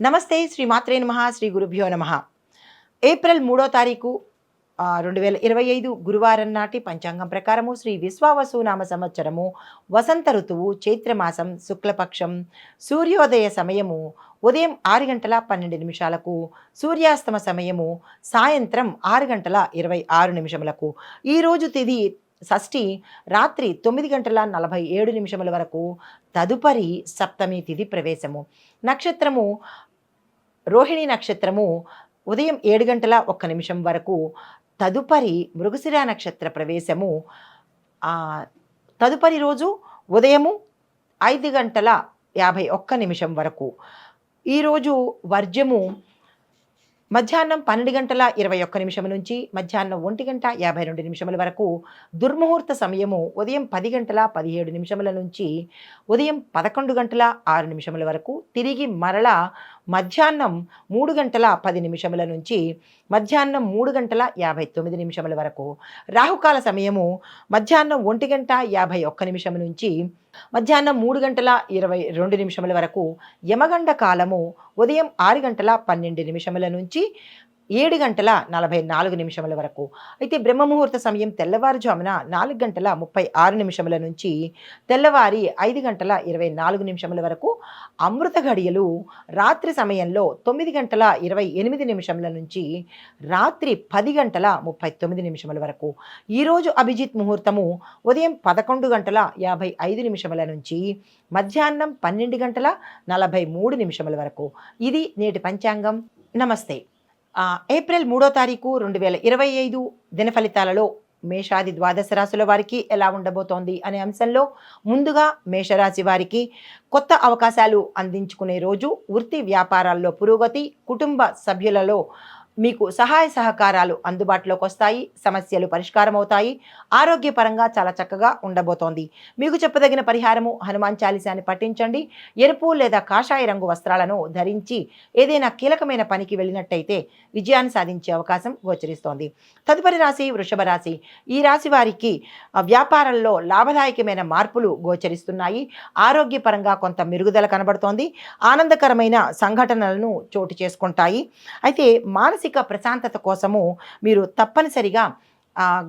నమస్తే శ్రీ మాత్రే నమః శ్రీ గురుభ్యో నమః. ఏప్రిల్ 3వ తారీఖు 2025 గురువారం నాటి పంచాంగం ప్రకారము శ్రీ విశ్వావసు నామ సంవత్సరము వసంత ఋతువు చైత్రమాసం శుక్లపక్షం సూర్యోదయ సమయము ఉదయం 6:12 సూర్యాస్తమ సమయము సాయంత్రం 6:26 ఈరోజు తిథి షష్ఠి రాత్రి 9:47 వరకు. తదుపరి సప్తమి తిథి ప్రవేశము. నక్షత్రము రోహిణి నక్షత్రము ఉదయం 7:01 వరకు. తదుపరి మృగశిర నక్షత్ర ప్రవేశము తదుపరి రోజు ఉదయము 5:51 వరకు. ఈరోజు వర్జ్యము మధ్యాహ్నం 12:21 నుంచి మధ్యాహ్నం 1:52 వరకు. దుర్ముహూర్త సమయము ఉదయం 10:17 నుంచి ఉదయం 11:06 వరకు. తిరిగి మరలా మధ్యాహ్నం 3:10 నుంచి మధ్యాహ్నం 3:59 వరకు. రాహుకాల సమయము మధ్యాహ్నం 1:51 నుంచి మధ్యాహ్నం 3:22 వరకు. యమగండ కాలము ఉదయం 6:12 నుంచి 7:44 వరకు. అయితే బ్రహ్మముహూర్త సమయం తెల్లవారుజామున 4:36 నుంచి తెల్లవారి 5:24 వరకు. అమృత ఘడియలు రాత్రి సమయంలో 9:28 నుంచి రాత్రి 10:39 వరకు. ఈరోజు అభిజిత్ ముహూర్తము ఉదయం 11:55 నుంచి మధ్యాహ్నం 12:43 వరకు. ఇది నేటి పంచాంగం. నమస్తే. ఏప్రిల్ 3వ తారీఖు 2025 దిన ఫలితాలలో మేషాది ద్వాదశ రాశుల వారికి ఎలా ఉండబోతోంది అనే అంశంలో ముందుగా మేషరాశి వారికి కొత్త అవకాశాలు అందించుకునే రోజు. వృత్తి వ్యాపారాల్లో పురోగతి, కుటుంబ సభ్యులలో మీకు సహాయ సహకారాలు అందుబాటులోకి వస్తాయి, సమస్యలు పరిష్కారం అవుతాయి. ఆరోగ్యపరంగా చాలా చక్కగా ఉండబోతోంది. మీకు చెప్పదగిన పరిహారము హనుమాన్ చాలీసాని పఠించండి. ఎరుపు లేదా కాషాయ రంగు వస్త్రాలను ధరించి ఏదైనా కీలకమైన పనికి వెళ్ళినట్టయితే విజయాన్ని సాధించే అవకాశం గోచరిస్తోంది. తదుపరి రాశి వృషభ రాశి. ఈ రాశి వారికి వ్యాపారంలో లాభదాయకమైన మార్పులు గోచరిస్తున్నాయి. ఆరోగ్యపరంగా కొంత మెరుగుదల కనబడుతోంది. ఆనందకరమైన సంఘటనలను చోటు చేసుకుంటాయి. అయితే మానసిక ప్రశాంతత కోసము మీరు తప్పనిసరిగా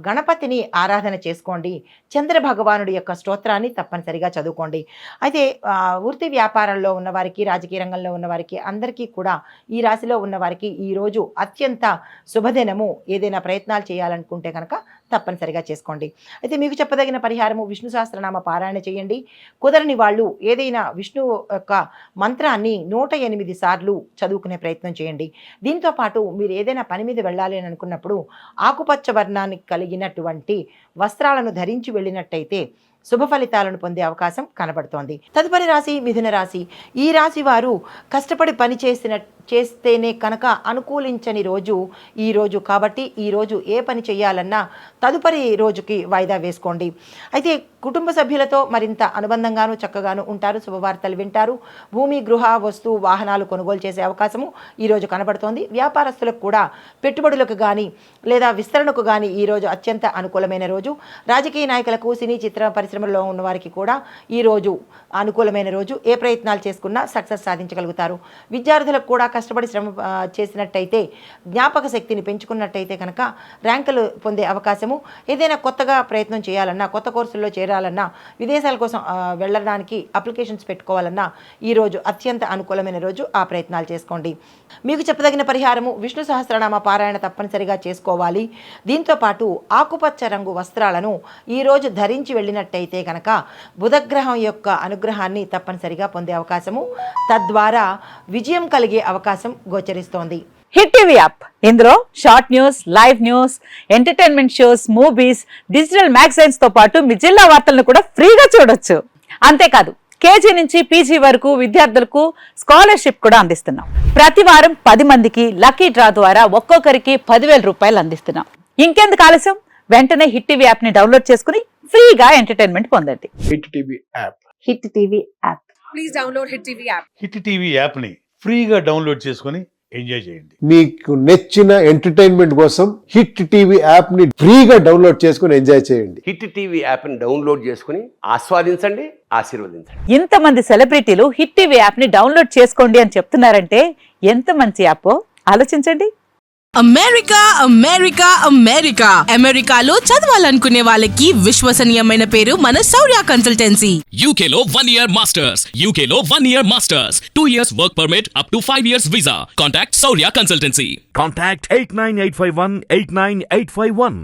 గణపతిని ఆరాధన చేసుకోండి. చంద్ర భగవానుడి యొక్క స్తోత్రాన్ని తప్పనిసరిగా చదువుకోండి. అయితే వృత్తి వ్యాపారంలో ఉన్నవారికి, రాజకీయ రంగంలో ఉన్నవారికి అందరికీ కూడా ఈ రాశిలో ఉన్నవారికి ఈరోజు అత్యంత శుభదినము. ఏదైనా ప్రయత్నాలు చేయాలనుకుంటే కనుక తప్పనిసరిగా చేసుకోండి. అయితే మీకు చెప్పదగిన పరిహారము విష్ణు సహస్రనామ పారాయణ చేయండి. కుదరని వాళ్ళు ఏదైనా విష్ణు యొక్క మంత్రాన్ని 108 సార్లు చదువుకునే ప్రయత్నం చేయండి. దీంతోపాటు మీరు ఏదైనా పని మీద వెళ్ళాలి అని అనుకున్నప్పుడు ఆకుపచ్చ వర్ణాన్ని కలిగినటువంటి వస్త్రాలను ధరించి వెళ్ళినట్టయితే శుభ ఫలితాలను పొందే అవకాశం కనబడుతోంది. తదుపరి రాశి మిథున రాశి. ఈ రాశి వారు కష్టపడి పని చేస్తేనే కనుక అనుకూలించని రోజు ఈ రోజు. కాబట్టి ఈరోజు ఏ పని చేయాలన్నా తదుపరి రోజుకి వాయిదా వేసుకోండి. అయితే కుటుంబ సభ్యులతో మరింత అనుబంధంగాను చక్కగాను ఉంటారు. శుభవార్తలు వింటారు. భూమి, గృహ, వస్తు, వాహనాలు కొనుగోలు చేసే అవకాశము ఈరోజు కనబడుతోంది. వ్యాపారస్తులకు కూడా పెట్టుబడులకు కానీ లేదా విస్తరణకు కానీ ఈరోజు అత్యంత అనుకూలమైన రోజు. రాజకీయ నాయకులకు, సినీ చిత్ర పరిశ్రమలో ఉన్న వారికి కూడా ఈరోజు అనుకూలమైన రోజు. ఏ ప్రయత్నాలు చేసుకున్నా సక్సెస్ సాధించగలుగుతారు. విద్యార్థులకు కూడా కష్టపడి శ్రమ చేసినట్టయితే, జ్ఞాపక శక్తిని పెంచుకున్నట్టయితే కనుక ర్యాంకులు పొందే అవకాశము. ఏదైనా కొత్తగా ప్రయత్నం చేయాలన్నా, కొత్త కోర్సుల్లో చేరాలన్నా, విదేశాల కోసం వెళ్ళడానికి అప్లికేషన్స్ పెట్టుకోవాలన్నా ఈరోజు అత్యంత అనుకూలమైన రోజు. ఆ ప్రయత్నాలు చేసుకోండి. మీకు చెప్పదగిన పరిహారము విష్ణు సహస్రనామ పారాయణ తప్పనిసరిగా చేసుకోవాలి. దీంతోపాటు ఆకుపచ్చ రంగు వస్త్రాలను ఈరోజు ధరించి వెళ్ళినట్టయితే కనుక బుధగ్రహం యొక్క అనుగ్రహాన్ని తప్పనిసరిగా పొందే అవకాశము, తద్వారా విజయం కలిగే అవకాశం గోచరిస్తోంది. హిట్ టీవీ యాప్, ఇందులో short news, live news, entertainment shows, movies, digital magazines తో పాటు మీ జిల్లా వార్తలను కూడా ఫ్రీగా చూడొచ్చు. అంతేకాదు కేజీ నుంచి పీజీ వరకు విద్యార్థులకు స్కాలర్షిప్ కూడా అందిస్తున్నాం. ప్రతి వారం 10 మందికి లక్కీ డ్రా ద్వారా ఒక్కొక్కరికి 10,000 రూపాయలు అందిస్తున్నాం. ఇంకెందుకు ఆలస్యం, వెంటనే హిట్ టీవీ యాప్ ని డౌన్లోడ్ చేసుకుని ఫ్రీగా ఎంటర్టైన్మెంట్ పొందండి. Hit TV app. Hit TV app. Please download Hit TV app. Hit TV యాప్ని ఫ్రీగా డౌన్లోడ్ చేసుకొని ఎంజాయ్ చేయండి. మీకు నచ్చిన ఎంటర్టైన్మెంట్ కోసం హిట్ టీవీ యాప్ ని ఫ్రీగా డౌన్లోడ్ చేసుకుని ఎంజాయ్ చేయండి. హిట్ టీవీ యాప్ని డౌన్లోడ్ చేసుకుని ఆస్వాదించండి, ఆశీర్వదించండి. ఇంతమంది సెలబ్రిటీలు హిట్ టీవీ యాప్ ని డౌన్లోడ్ చేసుకోండి అని చెప్తున్నారంటే ఎంత మంచి యాప్ ఆలోచించండి. అమెరికా అమెరికా అమెరికా అమెరికాలో చదవాలనుకునే వాళ్ళకి విశ్వసనీయమైన పేరు మన శౌర్య consultancy. UK Law 1 Year Masters. UK Law 1 Year Masters. 2 years work permit up to 5 years visa. Contact Saurya Consultancy. Contact 89851 89851.